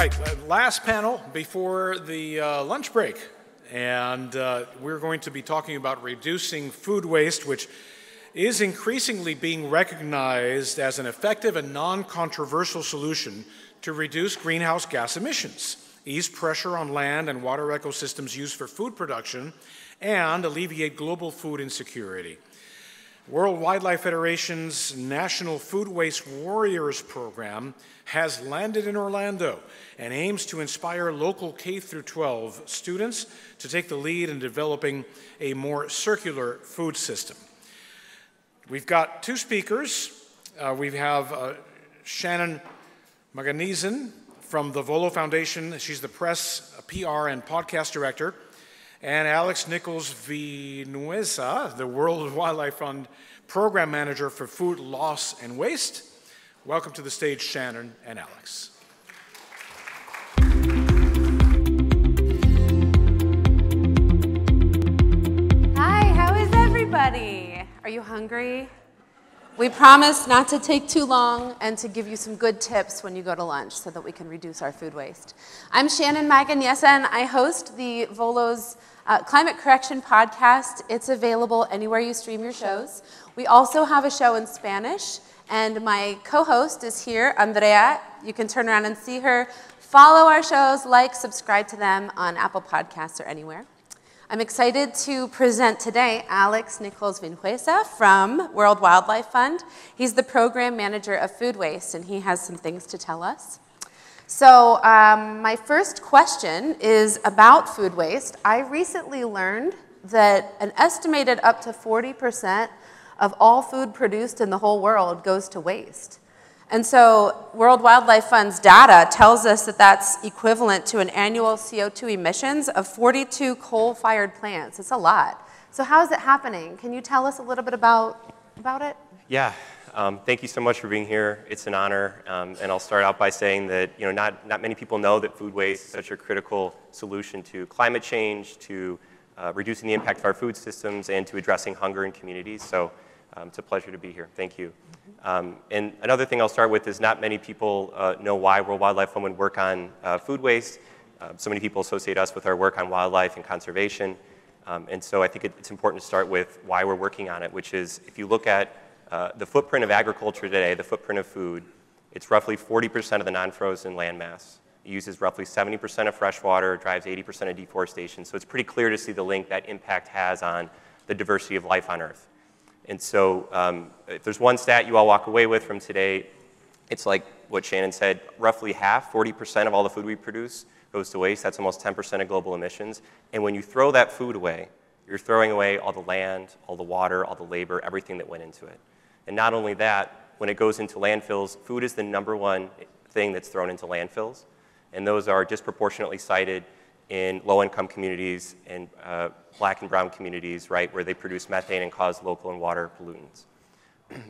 right, last panel before the lunch break. And we're going to be talking about reducing food waste, which is increasingly being recognized as an effective and non-controversial solution to reduce greenhouse gas emissions, ease pressure on land and water ecosystems used for food production, and alleviate global food insecurity. World Wildlife Federation's National Food Waste Warriors program has landed in Orlando and aims to inspire local K-12 students to take the lead in developing a more circular food system. We've got two speakers. We have Shannon Maganiezin from the VoLo Foundation. She's the press, PR, and podcast director. And Alex Nichols-Vinueza, the World Wildlife Fund program manager for food loss and waste. Welcome to the stage, Shannon and Alex. Hi, how is everybody? Are you hungry? We promise not to take too long and to give you some good tips when you go to lunch so that we can reduce our food waste. I'm Shannon Maganiezin. I host the VoLo's Climate Correction podcast. It's available anywhere you stream your shows. We also have a show in Spanish, and my co-host is here, Andrea. You can turn around and see her. Follow our shows, like, subscribe to them on Apple Podcasts or anywhere. I'm excited to present today Alex Nichols-Vinueza from World Wildlife Fund. He's the program manager of food waste, and he has some things to tell us. So my first question is about food waste. I recently learned that an estimated up to 40% of all food produced in the whole world goes to waste. And so World Wildlife Fund's data tells us that that's equivalent to an annual CO2 emissions of 42 coal-fired plants. It's a lot. So how is it happening? Can you tell us a little bit about it? Yeah. Thank you so much for being here. It's an honor. And I'll start out by saying that not many people know that food waste is such a critical solution to climate change, to reducing the impact of our food systems, and to addressing hunger in communities. So it's a pleasure to be here. Thank you. And another thing I'll start with is not many people know why World Wildlife Fund would work on food waste. So many people associate us with our work on wildlife and conservation. And so I think it's important to start with why we're working on it, which is if you look at the footprint of agriculture today, the footprint of food, it's roughly 40% of the non-frozen land mass. It uses roughly 70% of fresh water, drives 80% of deforestation. So it's pretty clear to see the link that impact has on the diversity of life on Earth. And so if there's one stat you all walk away with from today, it's like what Shannon said, roughly half, 40% of all the food we produce goes to waste. That's almost 10% of global emissions. And when you throw that food away, you're throwing away all the land, all the water, all the labor, everything that went into it. And not only that, when it goes into landfills, food is the #1 thing that's thrown into landfills. And those are disproportionately cited in low-income communities and black and brown communities, right, where they produce methane and cause local and water pollutants.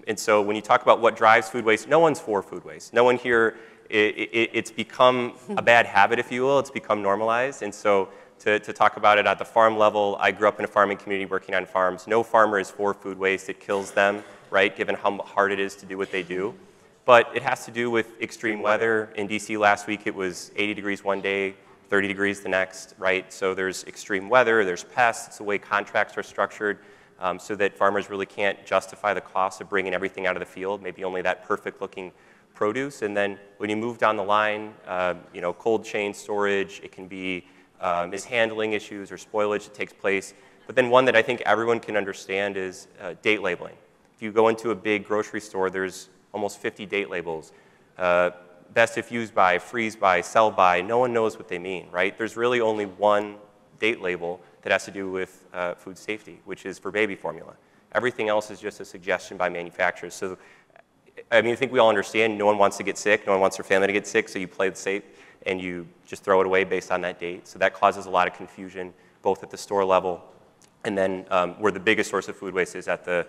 And so when you talk about what drives food waste, no one's for food waste. No one here, it's become a bad habit, if you will. It's become normalized. And so to talk about it at the farm level, I grew up in a farming community working on farms. No farmer is for food waste. It kills them, right, given how hard it is to do what they do. But it has to do with extreme weather. In DC last week, it was 80 degrees one day, 30 degrees the next, right? So there's extreme weather, there's pests. It's the way contracts are structured so that farmers really can't justify the cost of bringing everything out of the field, maybe only that perfect looking produce. And then when you move down the line, cold chain storage, it can be mishandling issues or spoilage that takes place. But then one that I think everyone can understand is date labeling. If you go into a big grocery store, there's almost 50 date labels. Best if used by, freeze by, sell by, no one knows what they mean, right? There's really only one date label that has to do with food safety, which is for baby formula. Everything else is just a suggestion by manufacturers. So, I mean, I think we all understand no one wants to get sick, no one wants their family to get sick, so you play it safe and you just throw it away based on that date. So that causes a lot of confusion, both at the store level and then where the biggest source of food waste is at the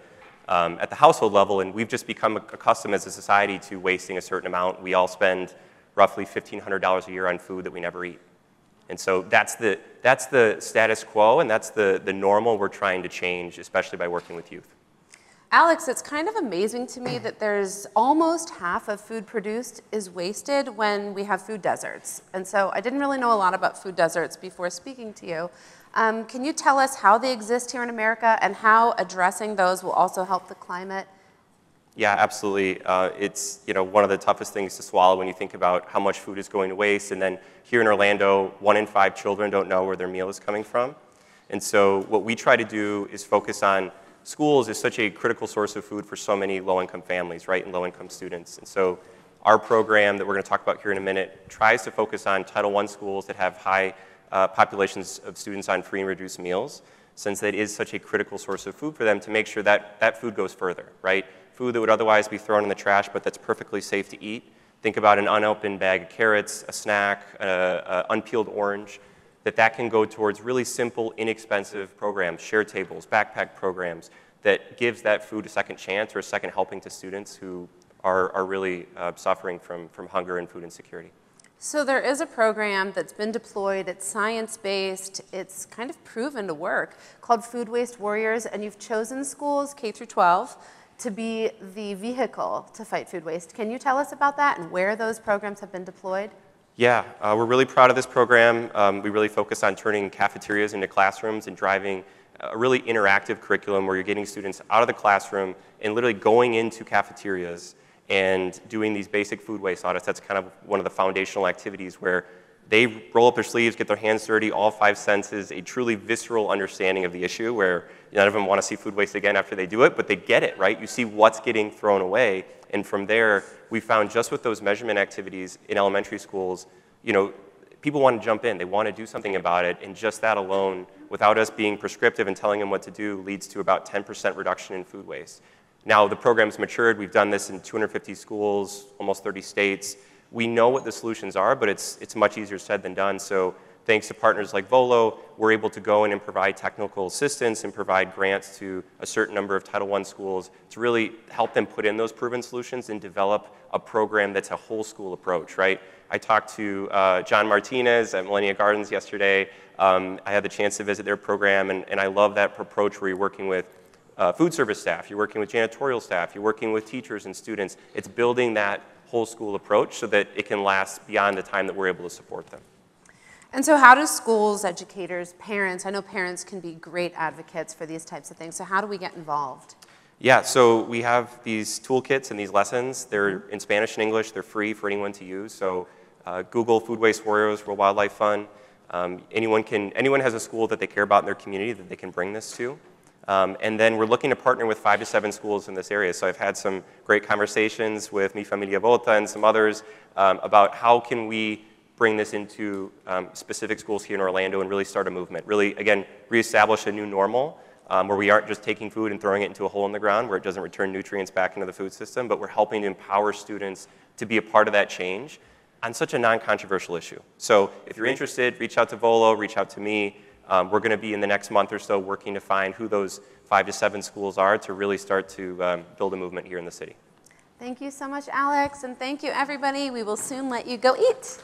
household level, and we've just become accustomed as a society to wasting a certain amount. We all spend roughly $1,500 a year on food that we never eat. And so that's the status quo, and that's the normal we're trying to change, especially by working with youth. Alex, it's kind of amazing to me that there's almost half of food produced is wasted when we have food deserts. And so I didn't really know a lot about food deserts before speaking to you. Can you tell us how they exist here in America and how addressing those will also help the climate? Yeah, absolutely. It's one of the toughest things to swallow when you think about how much food is going to waste. And then here in Orlando, 1 in 5 children don't know where their meal is coming from. And so what we try to do is focus on schools is such a critical source of food for so many low-income families, right, and low-income students. And so our program that we're going to talk about here in a minute tries to focus on Title I schools that have high populations of students on free and reduced meals, since that is such a critical source of food for them, to make sure that that food goes further, right? Food that would otherwise be thrown in the trash, but that's perfectly safe to eat. Think about an unopened bag of carrots, a snack, an unpeeled orange, that can go towards really simple, inexpensive programs, share tables, backpack programs, that gives that food a second chance or a second helping to students who are really suffering from hunger and food insecurity. So there is a program that's been deployed, it's science-based, it's kind of proven to work, called Food Waste Warriors, and you've chosen schools, K through 12, to be the vehicle to fight food waste. Can you tell us about that and where those programs have been deployed? Yeah, we're really proud of this program. We really focus on turning cafeterias into classrooms and driving a really interactive curriculum where you're getting students out of the classroom and literally going into cafeterias and doing these basic food waste audits. That's kind of one of the foundational activities where they roll up their sleeves, get their hands dirty, all 5 senses, a truly visceral understanding of the issue where none of them want to see food waste again after they do it, but they get it, right? You see what's getting thrown away. And from there, we found just with those measurement activities in elementary schools, people want to jump in. They want to do something about it. And just that alone, without us being prescriptive and telling them what to do, leads to about 10% reduction in food waste. Now, the program's matured. We've done this in 250 schools, almost 30 states. We know what the solutions are, but it's much easier said than done. So thanks to partners like VoLo, we're able to go in and provide technical assistance and provide grants to a certain number of Title I schools to really help them put in those proven solutions and develop a program that's a whole school approach, right? I talked to John Martinez at Millennia Gardens yesterday. I had the chance to visit their program, and I love that approach where you're working with food service staff, you're working with janitorial staff, you're working with teachers and students. It's building that whole school approach so that it can last beyond the time that we're able to support them. And so how do schools, educators, parents, I know parents can be great advocates for these types of things, so how do we get involved? Yeah, so we have these toolkits and these lessons. They're in Spanish and English. They're free for anyone to use. So Google Food Waste Warriors, World Wildlife Fund. Anyone has a school that they care about in their community that they can bring this to. And then we're looking to partner with 5 to 7 schools in this area. So I've had some great conversations with Mi Familia Vota and some others about how can we bring this into specific schools here in Orlando and really start a movement. Really, again, reestablish a new normal where we aren't just taking food and throwing it into a hole in the ground where it doesn't return nutrients back into the food system, but we're helping to empower students to be a part of that change on such a non-controversial issue. So if you're interested, reach out to VoLo, reach out to me. We're going to be in the next month or so working to find who those 5 to 7 schools are to really start to build a movement here in the city. Thank you so much, Alex, and thank you, everybody. We will soon let you go eat.